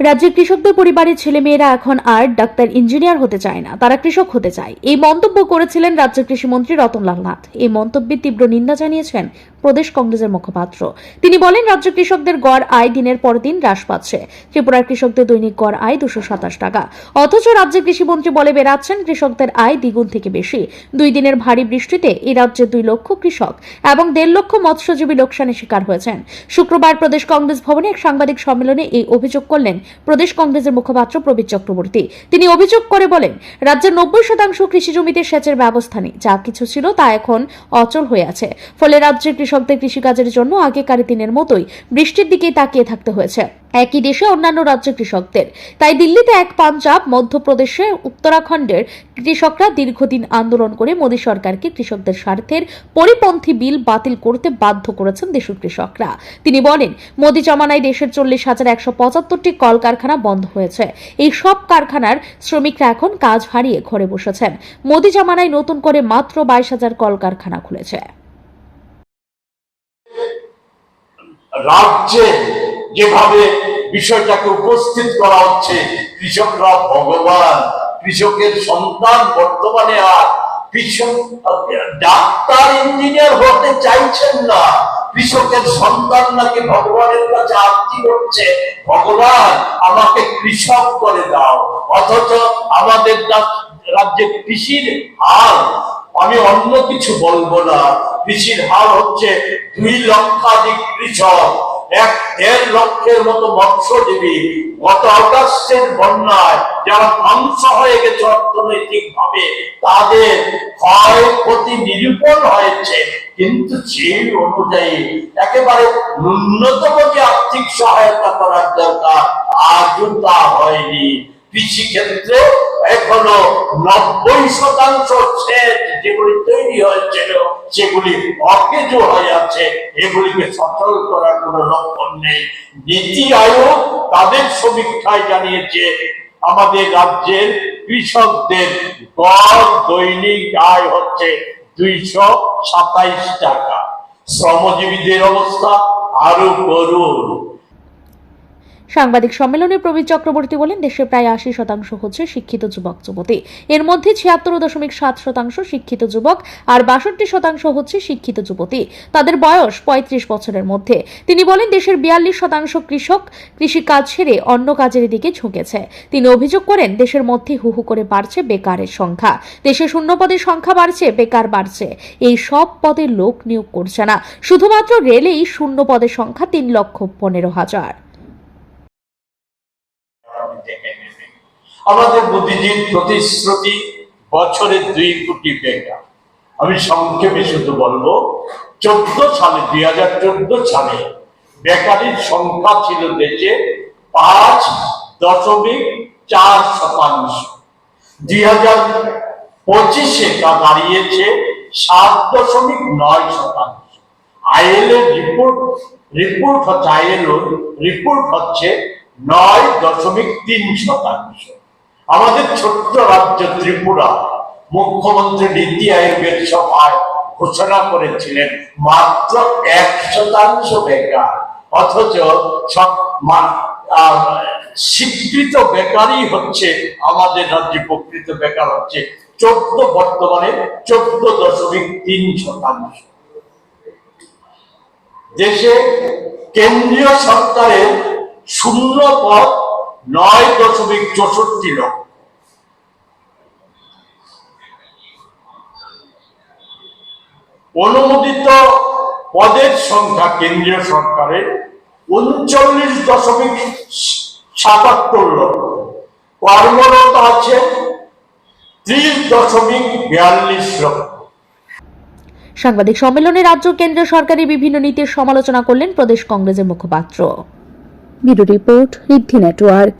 রাজ্যের কৃষকদের পরিবারের ছেলেমেয়েরা এখন আর ডাক্তার ইঞ্জিনিয়ার হতে চায় না, তারা কৃষক হতে চায়। এই মন্তব্য করেছিলেন রাজ্যের কৃষিমন্ত্রী রতনলাল নাথ। এই মন্তব্যে তীব্র নিন্দা জানিয়েছেন প্রদেশ কংগ্রেসের মুখপাত্র। তিনি বলেন, রাজ্য কৃষকদের গড় আয় দিনের পর দিন হ্রাস পাচ্ছে। ত্রিপুরার কৃষকদের দৈনিক গড় আয় 227 টাকা, অথচ রাজ্যের কৃষিমন্ত্রী বলে বেড়াচ্ছেন কৃষকদের আয় দ্বিগুণ থেকে বেশি। 2 দিনের ভারী বৃষ্টিতে এই রাজ্যে 2 লক্ষ কৃষক এবং 1.5 লক্ষ মৎস্যজীবী লোকসানের শিকার হয়েছেন। শুক্রবার প্রদেশ কংগ্রেস ভবনে এক সাংবাদিক সম্মেলনে এই অভিযোগ করলেন প্রদেশ কংগ্রেসের মুখপাত্র প্রবীর চক্রবর্তী। তিনি অভিযোগ করে বলেন, রাজ্যের 90% কৃষি জমিতে সেচের ব্যবস্থা নেই, যা কিছু ছিল তা এখন অচল হয়ে আছে। ফলে রাজ্যের কৃষকদের কৃষিকাজের জন্য আগেকার দিনের মতোই বৃষ্টির দিকেই তাকিয়ে থাকতে হয়েছে। একই দেশে অন্যান্য রাজ্যের কৃষকদের। তাই দিল্লিতে এক, পাঞ্জাব, মধ্যপ্রদেশে, উত্তরাখণ্ডের কৃষকরা দীর্ঘদিন আন্দোলন করে মোদী সরকারকে কৃষকদের স্বার্থের পরিপন্থী বিল বাতিল করতে বাধ্য করেছেন দেশের কৃষকরা। তিনি বলেন, মোদী জমানায় দেশের 40,175টি কলকারখানা বন্ধ হয়েছে। এই সব কারখানার শ্রমিকরা এখন কাজ হারিয়ে ঘরে বসেছেন। মোদী জমানায় নতুন করে মাত্র 22,000 কলকারখানা খুলেছে। রাজ্যে যেভাবে বিষয়টাকে উপস্থিত করা হচ্ছে, কৃষকরা ভগবান, কৃষকের সন্তান, বর্তমানে আর কৃষক ডাক্তার ইঞ্জিনিয়ার হতে চাইছেন না, কৃষকের সন্তান নাকি ভগবানের কাছে আরতি করছে, ভগবান আমাকে কৃষক করে দাও। অথচ আমাদের রাজ্যে কৃষির হাল, আমি অন্য কিছু বলবো না, কৃষির হাল হচ্ছে 2 লক্ষাধিক কৃষক, 1.5 লক্ষের মতো মৎস্যজীবী। গত অগাস্টের বন্যায় যারা ধ্বংস হয়ে গেছে অর্থনৈতিক ভাবে, তাদের ক্ষয়ক্ষতি নিরূপণ হয়েছে, কিন্তু সেই অনুযায়ী একেবারে ন্যূনতম যে আর্থিক সহায়তা করার দরকার, আজও তা হয়নি। কৃষি ক্ষেত্রে এখনো 90% সেচ যেগুলি তৈরি হয়েছিল সেগুলি অকেজো হয়ে আছে, এগুলিকে সচল করার কোন লক্ষণ নেই। নীতি আয়োগ তাদের সমীক্ষায় জানিয়েছে, আমাদের রাজ্যের কৃষকদের গড় দৈনিক আয় হচ্ছে 227 টাকা। শ্রমজীবীদের অবস্থা আরো করুণ। সাংবাদিক সম্মেলনে প্রবীর চক্রবর্তী বলেন, দেশে প্রায় 80% হচ্ছে শিক্ষিত যুবক যুবতী। এর মধ্যে 76.7% শিক্ষিত যুবক আর 62% হচ্ছে শিক্ষিত যুবতী। তাদের বয়স 35 বছরের মধ্যে। তিনি বলেন, দেশের 42% কৃষক কৃষিকাজ ছেড়ে অন্য কাজের দিকে ঝুঁকেছে। তিনি অভিযোগ করেন, দেশের মধ্যে হু হু করে বাড়ছে বেকারের সংখ্যা। দেশে শূন্য পদের সংখ্যা বাড়ছে, বেকার বাড়ছে। এই সব পদে লোক নিয়োগ করছে না। শুধুমাত্র রেলেই শূন্য পদের সংখ্যা 3,15,000। আমাদের মোদীজির প্রতিশ্রুতি বছরে 2 কোটি বেকার। আমি সংক্ষেপে শুধু বলবো, 2014 সালে বেকারির সংখ্যা ছিল দেশে 5.4%। 2025-এ তা দাঁড়িয়েছে 7.9%। আইএলএর রিপোর্ট হচ্ছে 9.3%। আমাদের ছোট্ট রাজ্য ত্রিপুরা, মুখ্যমন্ত্রী নীতি আয়োগের সভায় ঘোষণা করেছিলেন মাত্র 1% বেকার। অথচ স্বীকৃত বেকারই হচ্ছে আমাদের রাজ্যে, প্রকৃত বেকার হচ্ছে বর্তমানে 14.3%। দেশে কেন্দ্রীয় সরকারের শূন্য পদ 9.64 লক্ষ। অনুমোদিত পদের সংখ্যা কেন্দ্রীয় সরকারের 39.77 লক্ষ। কর্মরত আছে 30.42 লক্ষ। সাংবাদিক সম্মেলনে রাজ্য কেন্দ্রীয় সরকারের বিভিন্ন নীতির সমালোচনা করলেন প্রদেশ কংগ্রেসের মুখপাত্র। ব্যুরো রিপোর্ট, ঋদ্ধি নেটওয়ার্ক।